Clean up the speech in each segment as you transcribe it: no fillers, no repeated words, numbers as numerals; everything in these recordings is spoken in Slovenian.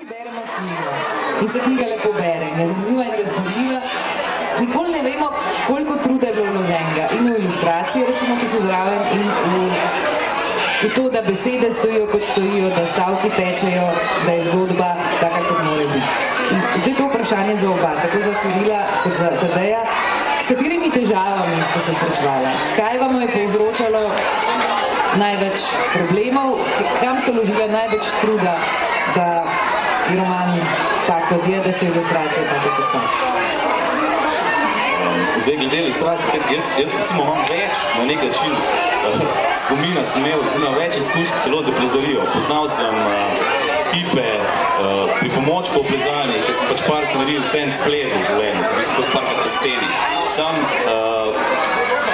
si beremo knjigo in se knjiga lepo bere in je zanimiva in razborljiva, nikoli ne vemo, koliko truda je bilo vloženega in v ilustracije, recimo, ki so zraven, in v to, da besede stojijo, kot stojijo, da stavki tečejo, da je zgodba taka, kot mora biti. In to je to vprašanje za oba, tako za Cirila kot za Tadeja. S katerimi težavami ste se srečevali? Kaj vam je povzročalo največ problemov? Kam ste vložili največ truda, da je roman tak, kot je, da so ilustracije tako, kot so? Zdaj, glede ilustracije, jaz recimo imam več na nek način spomina, sem imel več izkušnj celo za plezarijo. Poznal sem tipe pripomočkov plezanja, ker sem pač par smeri vsem splezal v življenju, sem mislim kot par kakrsteni. Sam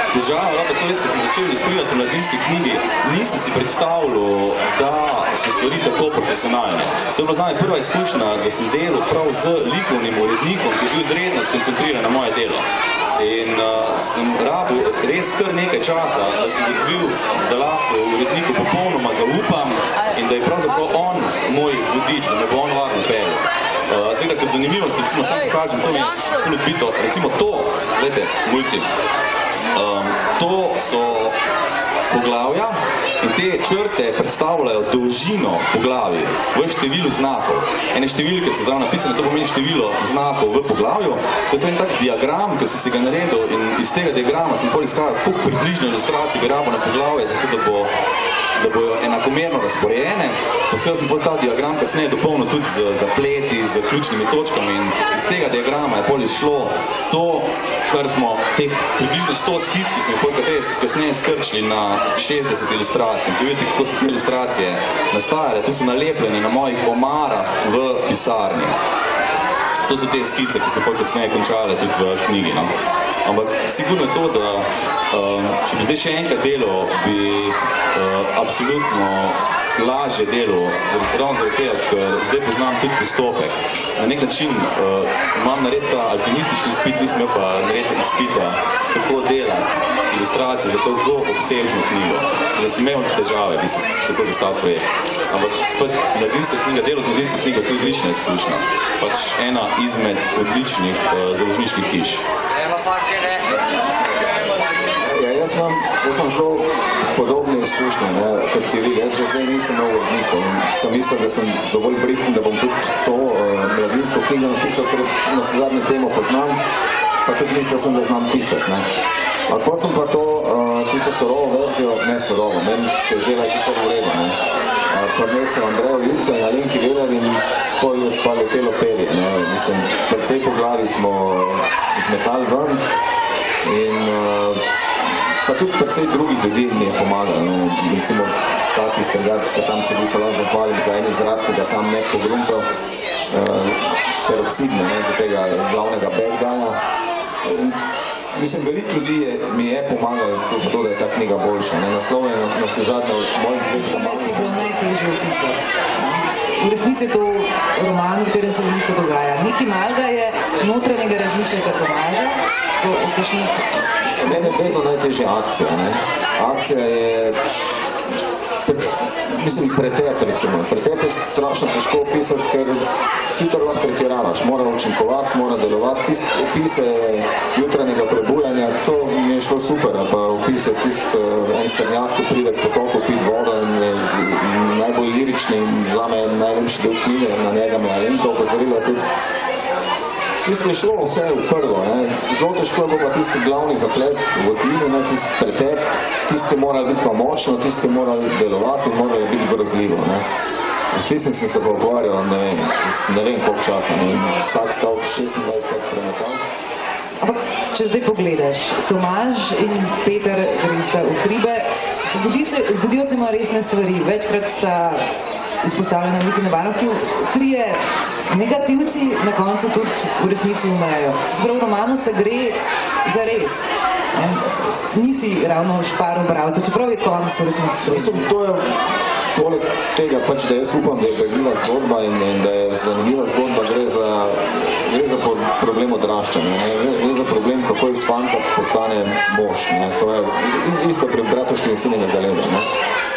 težava, to res, ko sem začel ilustrirati v mladinski knjigi, nisem si predstavljal, da so stvari tako profesionalne. To je bila zame prva izkušnja, da sem delal prav z likovnim urednikom, ki je bil izredno skoncentriran na moje delo. In sem rabil res kar nekaj časa, da sem dobil, da lahko uredniku popolnoma zaupam in da je pravzaprav on moj vodič, da me bo on varno peljal. Tega kot zanimivost, recimo sam pokažem, to mi je ful odbito. Recimo to, gledajte, mulci, to so poglavja in te črte predstavljajo dolžino poglavij v številu znakov. Ene številke so zraven napisane, to pomeni število znakov v poglavju. To je en tak diagram, ki sem si ga naredil in iz tega diagrama sem pol iskal, koliko približno ilustracij bi rabo na poglavje, zato da bojo enakomerno razporejene. Poskal sem pol ta diagram kasneje dopolnil tudi z zapleti, z ključnimi točkami in iz tega diagrama je pol izšlo to, kar smo teh približno 100 skic, ki smo jih pol kasneje skrčili na 60 ilustracij. In tu vidite, kako so te ilustracije nastajale. Tu so nalepljene na mojih omarah v pisarni. To so te skice, ki so pol kasneje končale tudi v knjigi. No? Ampak sigurno je to, da če bi zdaj še enkrat delal, bi absolutno lažje delal, ravno zaradi tega, ker zdaj poznam tudi postopek. Na nek način imam narediti ta alpinistični izpit, nisem imel pa narediti izpita, kako delati ilustracije za to zelo obsežno knjigo. Da sem imel težave, bi se tako zastavil projekt. Ampak spet mladinska knjiga, delo z mladinsko knjigo je tudi odlična izkušnja. Pač ena izmed odličnih založniških hiš. Ja, jaz imam zelo podobne izkušnje, kot Ciril. Jaz zdaj nisem nov urednik in sem mislil, da sem dovolj briten, da bom tudi to mladinsko knjigo napisal, ker na zadnje temo poznam, pa tudi mislil sem, da znam pisati. Ampak pa sem pa tisto surovo verzijo, ne surovo, meni se je zdela že kar v redu. Prinesel Andrejo Ilco in Alenki Veler in pol je pa letelo perje. Mislim, precej po glavi smo zmetali ven in pa tudi precej drugih ljudi mi je pomagal. Recimo Kati Strgat, ki tam sedi, se lahko zahvalim za en izraz, ki ga sam ne pogrumpal, peroksidne, za tega glavnega bad guya. Mislim, veliko ljudi mi je pomagalo zato, da je ta knjiga boljša. Naslov je na vse zadnje od mojih dveh romanov. To je najtežje opisati. V resnici je to roman, v katerem se veliko dogaja. Nekaj malega je notranjega razmisleka Tomaža. Mene je vedno najtežja akcija. Akcija je pretep, recimo. Pretep je strašno težko opisati, ker hitro lahko pretiravaš. Mora učinkovati, mora delovati. Tiste opise jutranjega prebujanja, to mi je šlo super. Pa opise en strnjak, ki pride k potoku pit vodo in je najbolj lirični in zame najlepši del knjige, na njega me Alenka opozorila tudi. Tisto je šlo vse v prvo. Zelo težko je pa tisti glavni zaplet v votlini, tisti pretep, tisti morali biti pa močno, tisti morali delovati in morali biti grozljivo. S tistim sem se pa ukvarjal, ne vem koliko časa, vsak stavk 26 krat premetal. Ampak, če zdaj pogledaš, Tomaž in Peter gresta v hribe, zgodijo se ima resne stvari, večkrat sta izpostavljena velike nevarnosti, trije negativci na koncu tudi v resnici umrejo. Zdaj v romanu se gre za res. Nisi ravno šparil bralca, čeprav je konec v resnici. Mislim, to je poleg tega, da jaz upam, da je pregledna zgodba in da je zanimiva zgodba, gre za problem odraščanja. Gre za problem, kako iz fanta postane mož. To je isto pri Bratovščini Sinega Galeba.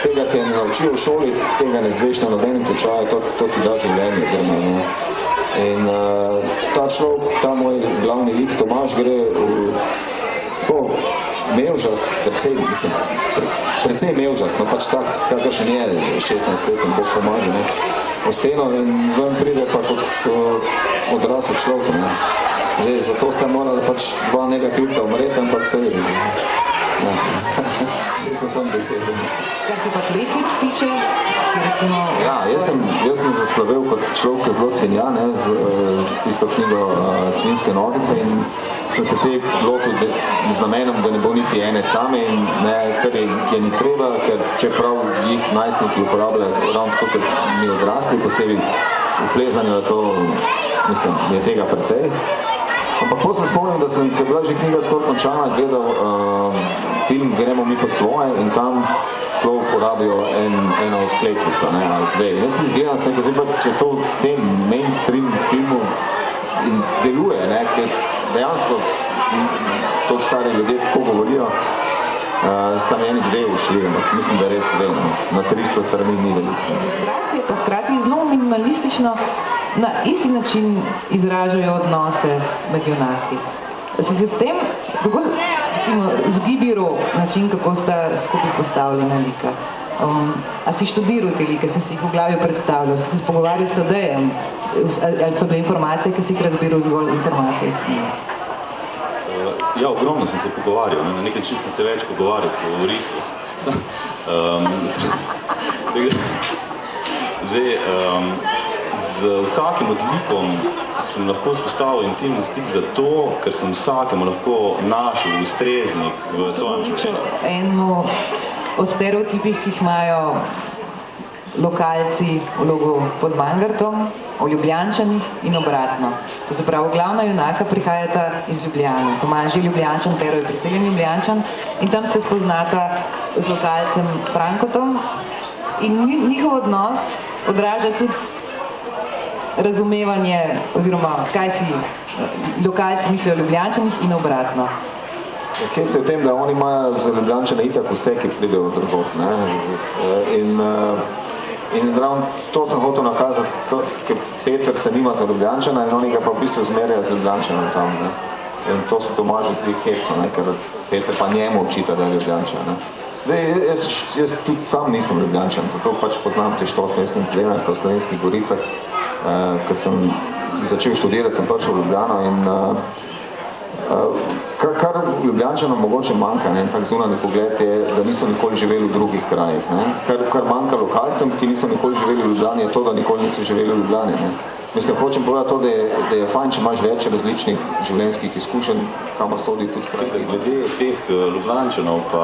Tega te naučijo v šoli, tega ne zveš na nobenem tečaju, to ti da življenje, oziroma, ne. In ta človek, ta moj glavni lik Tomaž gre v tako mevžast, precej mevžast, no pač tak, kakršen je 16 let in Bog pomaga, ne, o steno in ven pride pa kot odrasel človek, ne. Zdaj, zato sta morala pač dva negativca umreti, ampak se vidi, ne. Vsi so sam besede. Kar se pa Kletvic tiče, recimo... Ja, jaz sem zaslovel kot človek, ki zelo svinja, ne, z tisto knjigo Svinjske nogice in sem se te lotil z namenom, da ne bo niti ene same in ne, kar je ni treba, ker čeprav jih najstniki uporabljajo ravno tako, kot mi odrasli, posebej v plezanju, da to, mislim, je tega precej. Ampak potem sem spomnil, da sem, ker je bila že knjiga skoraj končana, gledal film Gremo mi po svoje in tam slovo porabijo eno kletvico, ne, ali dve. Jaz ti zgledam, sem nekaj, zdaj pa, če to v tem mainstream filmu in deluje, ne, ker dejansko to stari ljudje tako govorijo, sta mi eni dve ušli, ampak mislim, da res dve, na 300 strani ni veliko. Ilustracije pa hkrati zelo minimalistično na isti način izražajo odnose med junaki. Se s tem, kako, recimo, zgibi rok, način, kako sta skupaj postavljena lika. A si študiral te like, si jih v glavi predstavljal, si se pogovarjal s Tadejem, ali so bile informacije, ki si jih razbiral zgolj informacije iz knjige? Ja, ogromno sem se pogovarjal, na nekaj način sem se več pogovarjal po risu. Zdaj, z vsakim odlikom sem lahko spostavil intimni stik zato, ker sem vsakemu lahko našel ustreznik v svojem življenju. Eno o stereotipih, ki jih imajo lokalci v Logu pod Mangartom, o Ljubljančanih in obratno. To se pravi, glavna junaka prihajata iz Ljubljane. Tomaž je Ljubljančan, Pero je priseljen Ljubljančan in tam se spoznata z lokalcem Frankotom in njihov odnos odraža tudi razumevanje, oziroma kaj si lokalci mislijo o Ljubljančanih in obratno. Hec je v tem, da oni imajo za Ljubljančane itak vse, ki pridejo drugot, ne. In ravno to sem hotel nakazati, ker Peter se nima za Ljubljančana in oni ga pa v bistvu zmerjajo z Ljubljančanom tam, ne. In to se Tomažu zdi hecno, ne, ker Peter pa njemu očita, da je Ljubljančan, ne. Zdaj, jaz tudi sam nisem Ljubljančan, zato pač poznam te štose, jaz sem zdelan v Slovenskih Goricah, ko sem začel študirati, sem prišel v Ljubljano in kar Ljubljančanom mogoče manjka, ne, tak zunanji pogled je, da niso nikoli živeli v drugih krajih, ne. Kar manjka lokalcem, ki niso nikoli živeli v Ljubljani, je to, da nikoli niso živeli v Ljubljani, ne. Mislim, hočem povedati to, da je fajn, če imaš več različnih življenjskih izkušenj, kamor sodi tudi kraj. Glede teh Ljubljančanov pa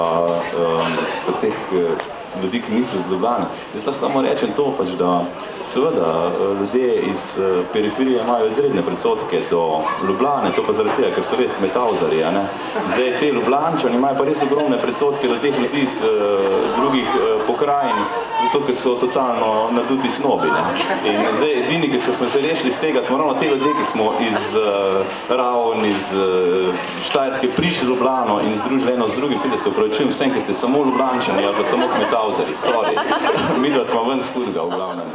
teh ljudi, ki niso z Ljubljane. Jaz lahko samo rečem to, pač, da seveda ljudje iz periferije imajo izredne predsodke do Ljubljane, to pa zaradi tega, ker so res metavzari, ne. Zdaj, te Ljubljančani imajo pa res ogromne predsodke do teh ljudi iz drugih pokrajin, zato, ker so totalno naduti snobi, ne. In zdaj, edini, ki smo se rešili z tega, smo ravno te ljudje, ki smo iz Ravn, iz Štajerske prišli v Ljubljano in združili eno z drugim, tudi se upravičujem vsem, ki ste samo Ljubljančani ali pa samo kmetavzari, sorry. Mi da smo ven skurga v glavnem.